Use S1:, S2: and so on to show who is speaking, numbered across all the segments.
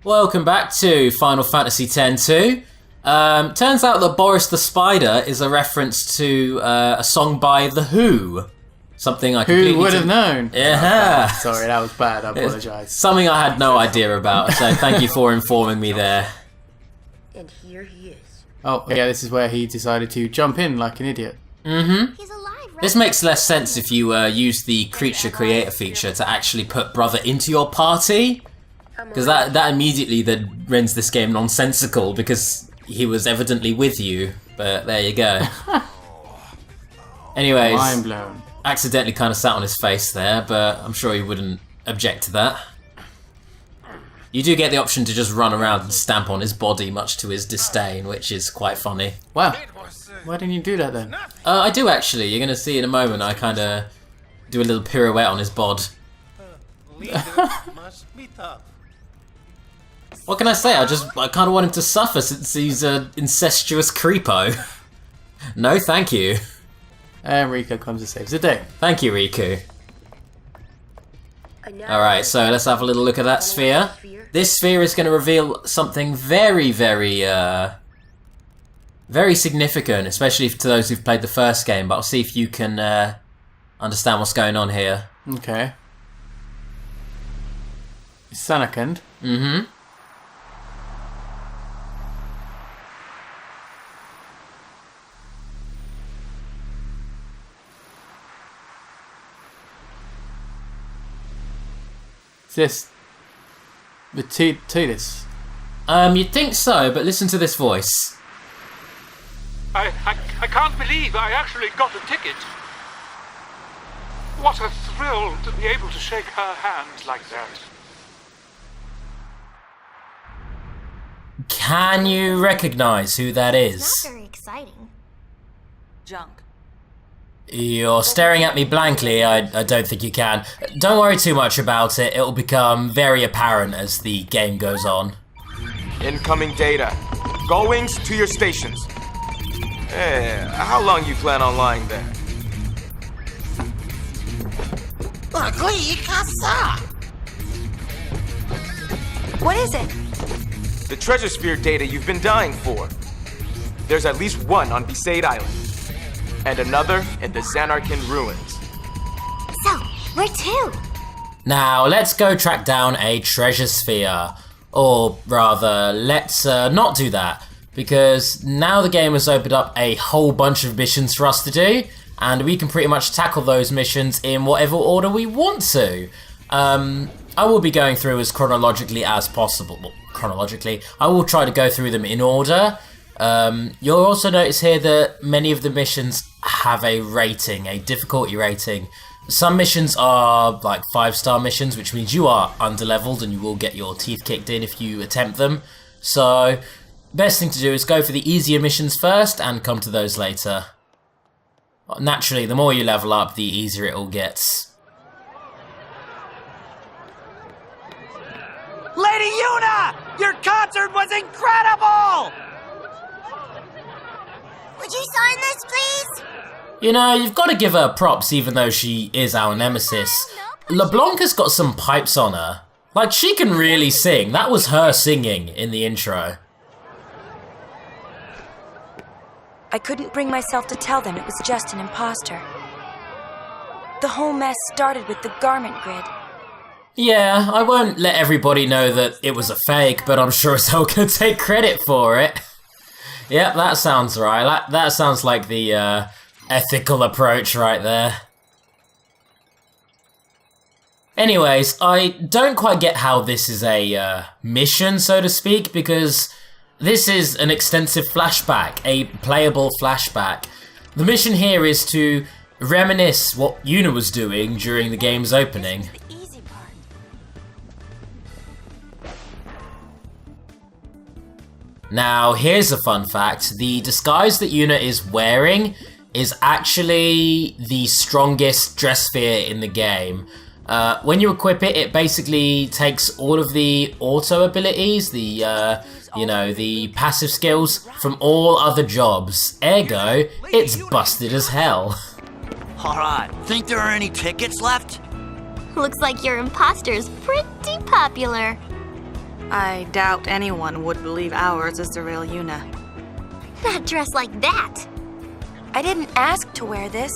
S1: Welcome back to Final Fantasy X-2. Turns out that Boris the Spider is a reference to a song by The Who. Something I completely...
S2: Who would have known?
S1: Yeah.
S2: Sorry, that was bad. I apologise.
S1: Something I had no idea about, so thank you for informing me there.
S3: And here he is.
S2: Oh, yeah, this is where he decided to jump in like an idiot.
S1: Mm-hmm.
S3: He's alive, right?
S1: This makes less sense if you use the creature creator feature to actually put Brother into your party. Because that immediately then rends this game nonsensical because he was evidently with you. But there you go. Anyways,
S2: Mind blown.
S1: Accidentally kind of sat on his face there, but I'm sure he wouldn't object to that. You do get the option to just run around and stamp on his body, much to his disdain, which is quite funny.
S2: Wow. Why didn't you do that then?
S1: I do actually. You're going to see in a moment. I kind of do a little pirouette on his bod. What can I say? I kind of want him to suffer since he's an incestuous creepo. No, thank you.
S2: And Rico comes and saves the day.
S1: Thank you, Riku. Alright, so let's have a little look at that sphere. This sphere is going to reveal something very, very, very significant, especially to those who've played the first game, but I'll see if you can understand what's going on here.
S2: Okay. Sanakand.
S1: Mm-hmm.
S2: Is this the Tidus?
S1: You'd think so, but listen to this voice.
S4: I can't believe I actually got a ticket. What a thrill to be able to shake her hand like that.
S1: Can you recognize who that
S3: Not
S1: is?
S3: very exciting.
S5: Junk.
S1: You're staring at me blankly. I don't think you can. Don't worry too much about it. It'll become very apparent as the game goes on.
S6: Incoming data. Goings to your stations. How long you plan on lying there?
S3: What is it?
S6: The treasure sphere data you've been dying for. There's at least one on Besaid Island. And another in the Xanarkin ruins.
S3: So, where to?
S1: Now, let's go track down a treasure sphere. Or rather, let's not do that. Because now the game has opened up a whole bunch of missions for us to do. And we can pretty much tackle those missions in whatever order we want to. I will be going through as chronologically as possible. Well, chronologically, I will try to go through them in order. You'll also notice here that many of the missions have a rating, a difficulty rating. Some missions are like 5-star missions, which means you are underleveled and you will get your teeth kicked in if you attempt them. So, best thing to do is go for the easier missions first and come to those later. Naturally, the more you level up, the easier it all gets.
S7: Lady Yuna! Your concert was incredible!
S3: Would you sign this, please?
S1: You know, you've got to give her props even though she is our nemesis. LeBlanc has got some pipes on her. Like, she can really sing. That was her singing in the intro.
S5: I couldn't bring myself to tell them it was just an imposter. The whole mess started with the garment grid.
S1: Yeah, I won't let everybody know that it was a fake, but I'm sure as hell gonna take credit for it. Yep, that sounds right. That sounds like the ethical approach right there. Anyways, I don't quite get how this is a mission, so to speak, because this is an extensive flashback, a playable flashback. The mission here is to reminisce what Yuna was doing during the game's opening.
S5: The easy part.
S1: Now, here's a fun fact. The disguise that Yuna is wearing is actually the strongest dress sphere in the game. When you equip it, it basically takes all of the auto abilities, the passive skills from all other jobs. Ergo, it's busted as hell.
S7: Alright, think there are any tickets left?
S3: Looks like your imposter's pretty popular.
S8: I doubt anyone would believe ours is the real Yuna.
S3: Not dressed like that.
S5: I didn't ask to wear this.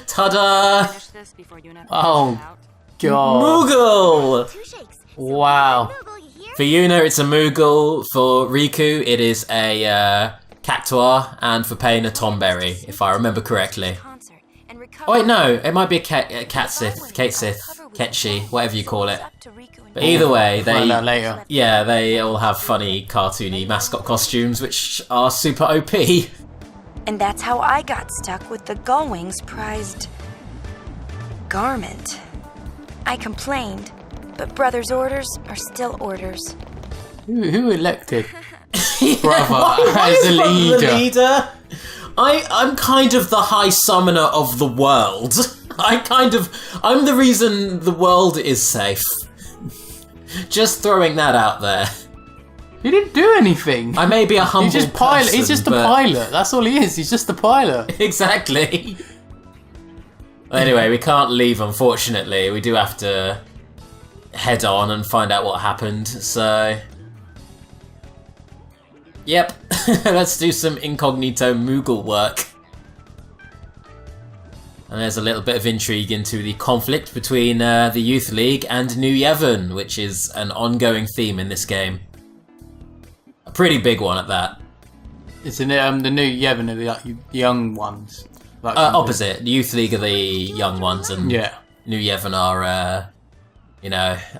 S1: Ta-da!
S8: Finish this before Yuna
S2: Oh,
S8: finds out.
S2: God.
S1: Moogle!
S3: 2 shakes.
S2: Wow.
S3: Moogle, you hear?
S1: For Yuna, it's a Moogle. For Riku, it is a Cactuar. And for Pain, a Tomberry, if I remember correctly.
S5: Concert and
S1: Oh wait, no, it might be a Catsith, Ketchi, whatever you call it. But either way,
S2: Find out
S1: they
S2: later.
S1: yeah, they all have funny, cartoony mascot costumes, which are super OP.
S5: And that's how I got stuck with the Gullwing's prized garment. I complained, but Brother's orders are still orders.
S2: Who elected
S1: Yeah,
S2: Brother
S1: why
S2: as
S1: is
S2: the
S1: Brother
S2: leader?
S1: I'm kind of the high summoner of the world. I'm the reason the world is safe. Just throwing that out there.
S2: He didn't do anything.
S1: I may be a humble
S2: He's just pilot.
S1: person,
S2: He's just a
S1: but-
S2: pilot. That's all he is. He's just a pilot.
S1: Exactly. Anyway, we can't leave, unfortunately. We do have to head on and find out what happened, so... Yep, let's do some incognito Moogle work. And there's a little bit of intrigue into the conflict between the Youth League and New Yevon, which is an ongoing theme in this game. A pretty big one at that.
S2: It's in the new Yevon are the young ones. Like
S1: Opposite. The Youth League are the young ones, and
S2: Yeah.
S1: New Yevon are,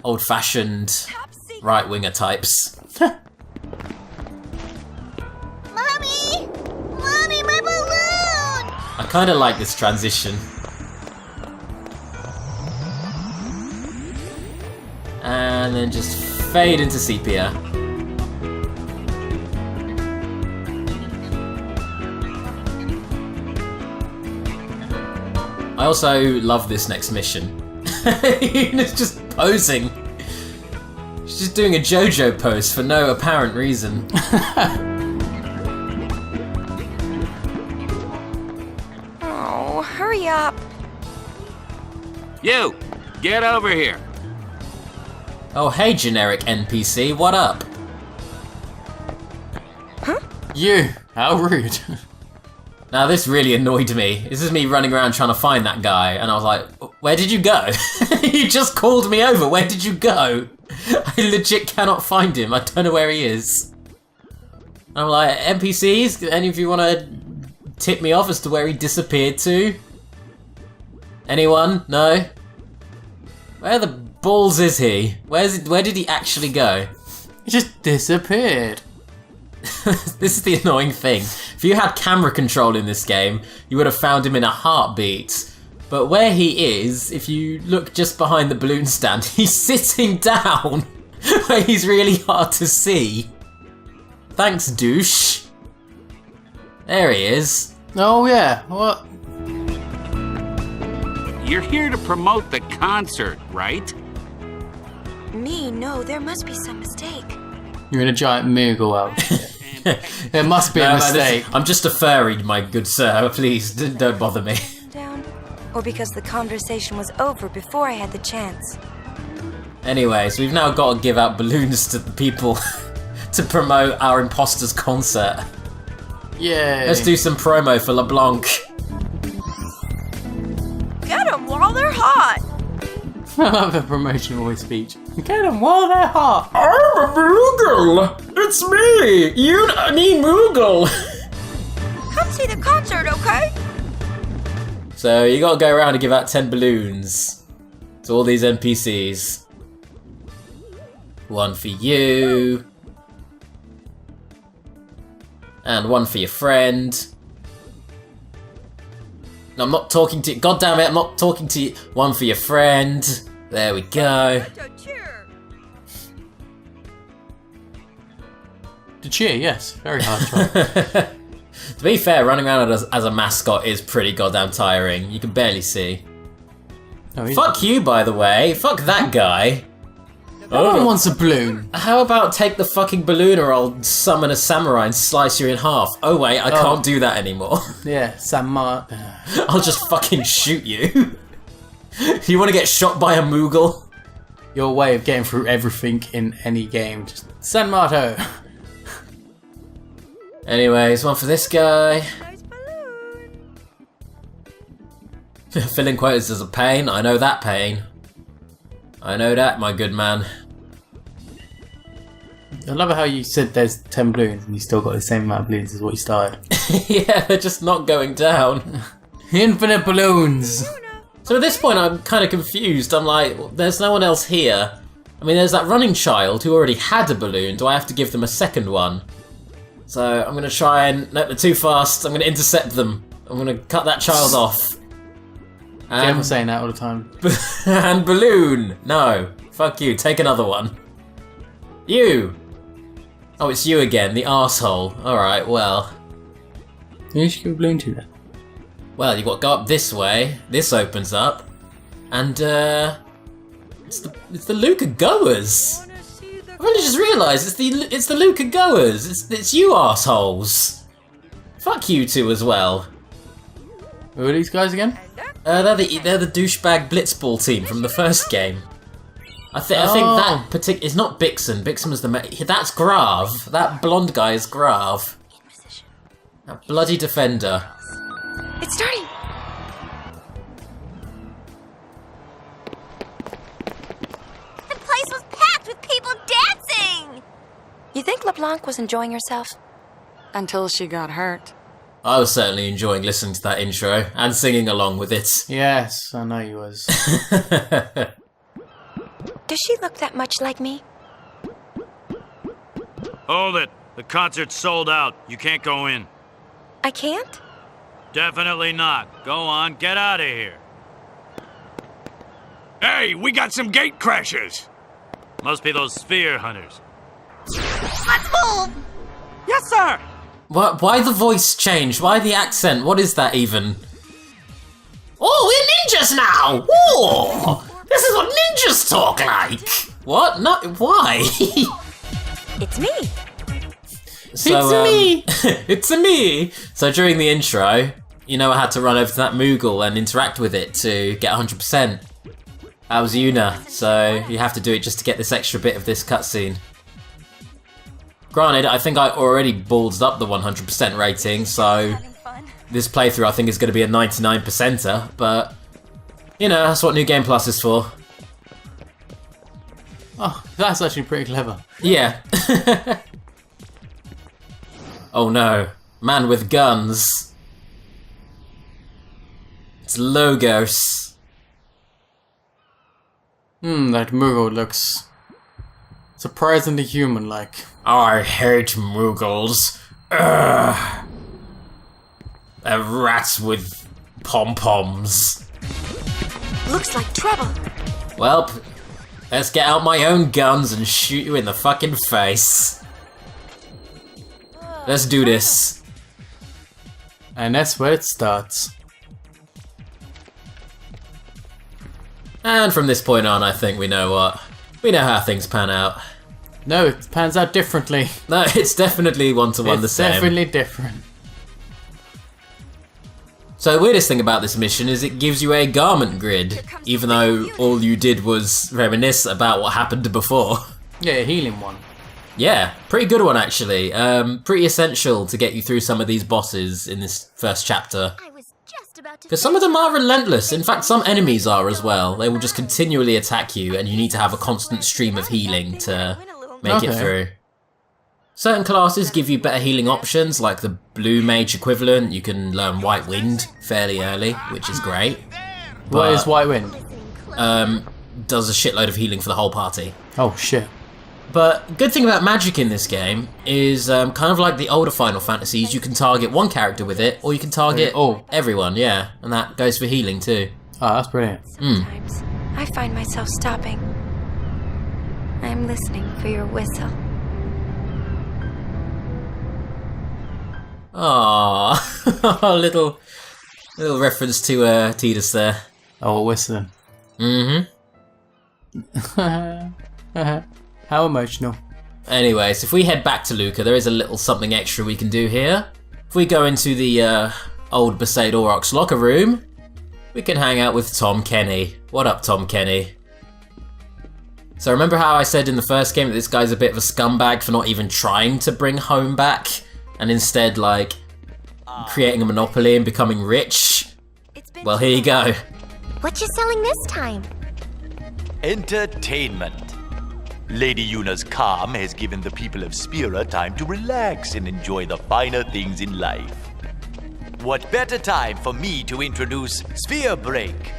S1: old-fashioned right-winger types.
S3: Mommy! Mommy, my balloon!
S1: I kind of like this transition. And then just fade into sepia. I also love this next mission. It's just posing. She's just doing a JoJo pose for no apparent reason.
S5: Oh, hurry up.
S9: You, get over here.
S1: Oh, hey, generic NPC, what up?
S2: You. How rude.
S1: Now, this really annoyed me. This is me running around trying to find that guy, and I was like, where did you go? You just called me over, where did you go? I legit cannot find him, I don't know where he is. And I'm like, NPCs, any of you want to tip me off as to where he disappeared to? Anyone? No? Where the balls is he? Where did he actually go?
S2: He just disappeared.
S1: This is the annoying thing. If you had camera control in this game, you would have found him in a heartbeat. But where he is, if you look just behind the balloon stand, he's sitting down, where he's really hard to see. Thanks, douche. There he is.
S2: Oh yeah. What?
S9: You're here to promote the concert, right?
S5: Me? No, there must be some mistake.
S2: You're in a giant Moogle outfit. There must be a
S1: No, this-
S2: mistake.
S1: I'm just a furry, my good sir. Please, don't bother me.
S5: Down? Or because the conversation was over before I had the chance.
S1: Anyway, so we've now got to give out balloons to the people to promote our imposters concert.
S2: Yeah.
S1: Let's do some promo for LeBlanc.
S5: Get them while they're hot!
S2: I love the promotional speech. Get them while they're hot.
S1: I'm a Moogle! It's me! Moogle!
S5: Come see the concert, okay?
S1: So you gotta go around and give out 10 balloons to all these NPCs. One for you. And one for your friend. No, I'm not talking to you. God damn it, I'm not talking to you. One for your friend. There we go.
S2: To cheer, yes. Very hard try.
S1: To be fair, running around as a mascot is pretty goddamn tiring. You can barely see.
S2: Oh, he's-
S1: Fuck you, by the way. Fuck that guy.
S2: No one wants a balloon.
S1: How about take the fucking balloon or I'll summon a samurai and slice you in half? Oh wait, I can't do that anymore.
S2: Yeah, Samar.
S1: I'll just fucking shoot you. You want to get shot by a Moogle?
S2: Your way of getting through everything in any game. Just San Marto.
S1: Anyways, one for this guy. Filling quotas is a pain. I know that pain. I know that, my good man.
S2: I love how you said there's 10 balloons and you still got the same amount of balloons as what you started.
S1: Yeah, they're just not going down.
S2: Infinite balloons!
S1: So at this point I'm kind of confused. I'm like, there's no one else here. I mean, there's that running child who already had a balloon. Do I have to give them a second one? So I'm going to try and... No, they're too fast. I'm going to intercept them. I'm going to cut that child off.
S2: I'm saying that all the time.
S1: And balloon! No. Fuck you. Take another one. You! Oh, it's you again, the arsehole. Alright, well.
S2: Who should give a balloon to then?
S1: Well, you've got to go up this way. This opens up. And, it's the Luca Goers! I've only just realised it's the Luca Goers! It's you assholes! Fuck you two as well.
S2: Who are these guys again?
S1: They're the douchebag blitzball team from the first game. I think that particular... It's not Bixen. Bixen was the... That's Grav. That blonde guy is Grav. That bloody defender.
S5: It's starting!
S3: The place was packed with people dancing!
S5: You think LeBlanc was enjoying herself?
S8: Until she got hurt.
S1: I was certainly enjoying listening to that intro and singing along with it.
S2: Yes, I know you was.
S5: Does she look that much like me?
S10: Hold it. The concert's sold out. You can't go in.
S5: I can't?
S10: Definitely not. Go on, get out of here.
S9: Hey, we got some gate crashers.
S10: Must be those sphere hunters.
S3: Let's move!
S7: Yes, sir!
S1: Why the voice change? Why the accent? What is that even? Oh, we're ninjas now! Oh, this is what ninjas talk like! What? No, why?
S5: It's me!
S1: So, it's me! So during the intro, you know I had to run over to that Moogle and interact with it to get 100%. That was Yuna, so you have to do it just to get this extra bit of this cutscene. Granted, I think I already ballsed up the 100% rating, so this playthrough I think is going to be a 99%er, but you know, that's what New Game Plus is for.
S2: Oh, that's actually pretty clever.
S1: Yeah. Oh no, man with guns. It's Logos.
S2: That Moogle looks surprisingly human-like.
S1: I hate Moogles. Ugh. They're rats with pom-poms.
S5: Looks like trouble.
S1: Well, let's get out my own guns and shoot you in the fucking face. Let's do this.
S2: And that's where it starts.
S1: And from this point on, I think we know how things pan out.
S2: No, it pans out differently.
S1: No, it's definitely one-to-one the same.
S2: It's definitely different.
S1: So the weirdest thing about this mission is it gives you a garment grid, even though all you did was reminisce about what happened before.
S2: Yeah, a healing one.
S1: Yeah, pretty good one actually. Pretty essential to get you through some of these bosses in this first chapter. Because some of them are relentless. In fact, some enemies are as well. They will just continually attack you and you need to have a constant stream of healing to make it through. Certain classes give you better healing options, like the Blue Mage equivalent. You can learn White Wind fairly early, which is great.
S2: What is White Wind?
S1: Does a shitload of healing for the whole party.
S2: Oh shit.
S1: But good thing about magic in this game is kind of like the older Final Fantasies, you can target one character with it, or you can target everyone, yeah. And that goes for healing too.
S2: Oh, that's brilliant.
S5: Sometimes I find myself stopping. I'm listening for your whistle.
S1: Aww, little reference to Tidus there.
S2: Oh, whistling.
S1: Mm-hmm.
S2: How emotional.
S1: Anyways, if we head back to Luca, there is a little something extra we can do here. If we go into the old Besaid Aurochs locker room, we can hang out with Tom Kenny. What up, Tom Kenny? So remember how I said in the first game that this guy's a bit of a scumbag for not even trying to bring home back, and instead, like, creating a monopoly and becoming rich? Well, here you go.
S3: What you selling this time?
S11: Entertainment. Lady Yuna's calm has given the people of Spira time to relax and enjoy the finer things in life. What better time for me to introduce Sphere Break?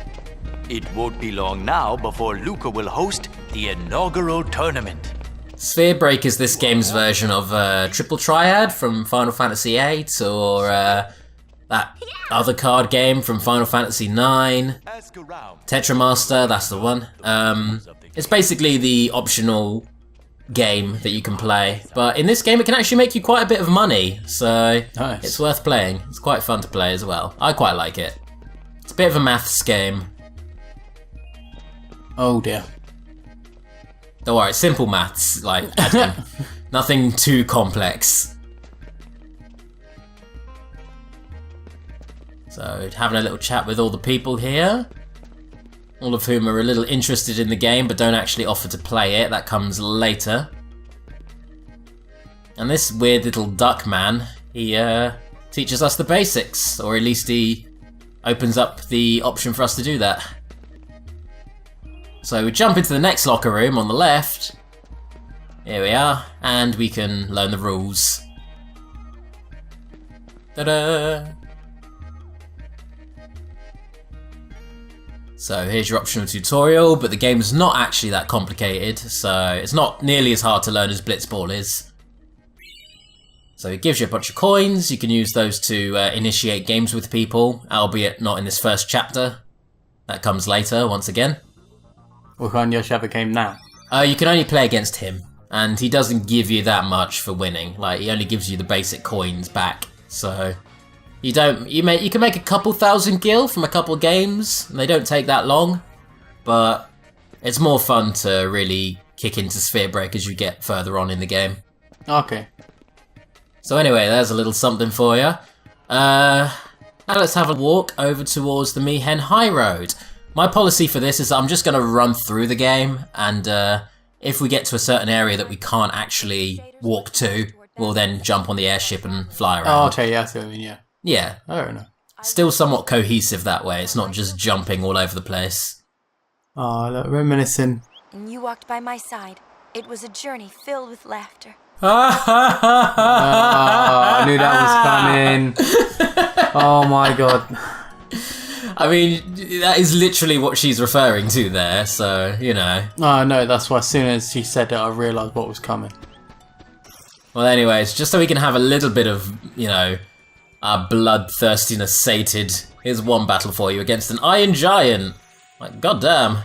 S11: It won't be long now before Luca will host the inaugural tournament.
S1: Sphere Break is this game's version of Triple Triad from Final Fantasy VIII, or that other card game from Final Fantasy IX. Tetramaster, that's the one. It's basically the optional game that you can play, but in this game it can actually make you quite a bit of money, so
S2: nice.
S1: It's worth playing. It's quite fun to play as well. I quite like it. It's a bit of a maths game.
S2: Oh dear.
S1: Don't worry, simple maths, like adding. Nothing too complex. So, having a little chat with all the people here. All of whom are a little interested in the game but don't actually offer to play it. That comes later. And this weird little duck man, he teaches us the basics, or at least he opens up the option for us to do that. So we jump into the next locker room on the left. Here we are, and we can learn the rules. Ta-da! So here's your optional tutorial, but the game's not actually that complicated, so it's not nearly as hard to learn as Blitzball is. So it gives you a bunch of coins, you can use those to initiate games with people, albeit not in this first chapter. That comes later, once again.
S2: Well, can't Yoshi have a game now?
S1: You can only play against him, and he doesn't give you that much for winning. Like, he only gives you the basic coins back, so... You can make a couple thousand gil from a couple of games, and they don't take that long, but it's more fun to really kick into Sphere Break as you get further on in the game.
S2: Okay.
S1: So anyway, there's a little something for you. Now let's have a walk over towards the Mihen High Road. My policy for this is that I'm just going to run through the game, and if we get to a certain area that we can't actually walk to, we'll then jump on the airship and fly around.
S2: Oh, okay, yeah, so, yeah.
S1: Yeah.
S2: I don't know.
S1: Still somewhat cohesive that way. It's not just jumping all over the place.
S2: Oh, look, reminiscing.
S5: And you walked by my side. It was a journey filled with laughter.
S2: I knew that was coming. Oh my god.
S1: I mean, that is literally what she's referring to there, so, you know.
S2: Oh no, that's why as soon as she said it, I realised what was coming.
S1: Well, anyways, just so we can have a little bit of, you know, our bloodthirstiness sated, here's one battle for you against an Iron Giant. Like, goddamn.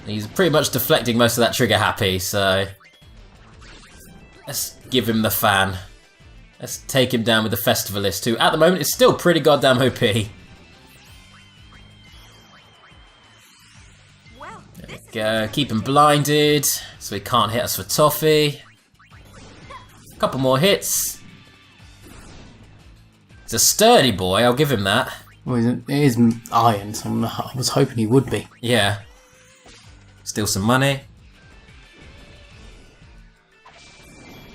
S1: He's pretty much deflecting most of that trigger happy, so... Let's give him the fan. Let's take him down with the Festivalist, who at the moment is still pretty goddamn OP. There we go, keep him blinded, so he can't hit us for toffee. A couple more hits. He's a sturdy boy, I'll give him that.
S2: Well, it is iron, so I was hoping he would be.
S1: Yeah. Steal some money.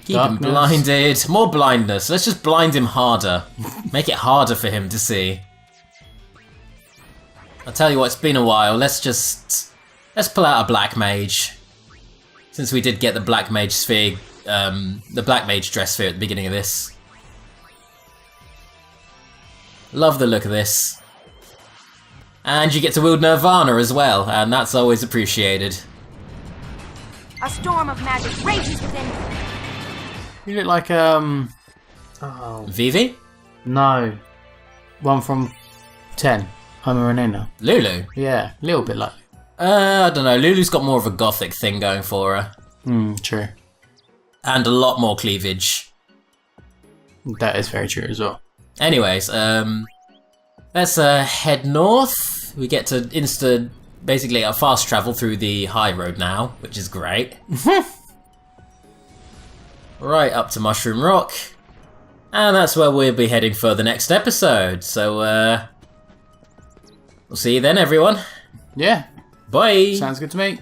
S1: Keep him blinded. More blindness. Let's just blind him harder. Make it harder for him to see. I'll tell you what, it's been a while. Let's pull out a Black Mage. Since we did get the Black Mage sphere, the Black Mage dress sphere at the beginning of this. Love the look of this. And you get to wield Nirvana as well, and that's always appreciated.
S3: A storm of magic rages within me.
S2: You look like,
S1: Vivi?
S2: No. One from 10. Homer and Anna.
S1: Lulu?
S2: Yeah, a little bit like.
S1: I don't know, Lulu's got more of a gothic thing going for her.
S2: True.
S1: And a lot more cleavage.
S2: That is very true as well.
S1: Anyways, let's head north. We get to basically a fast travel through the high road now, which is great. Right up to Mushroom Rock. And that's where we'll be heading for the next episode. So, we'll see you then, everyone.
S2: Yeah.
S1: Bye.
S2: Sounds good to me.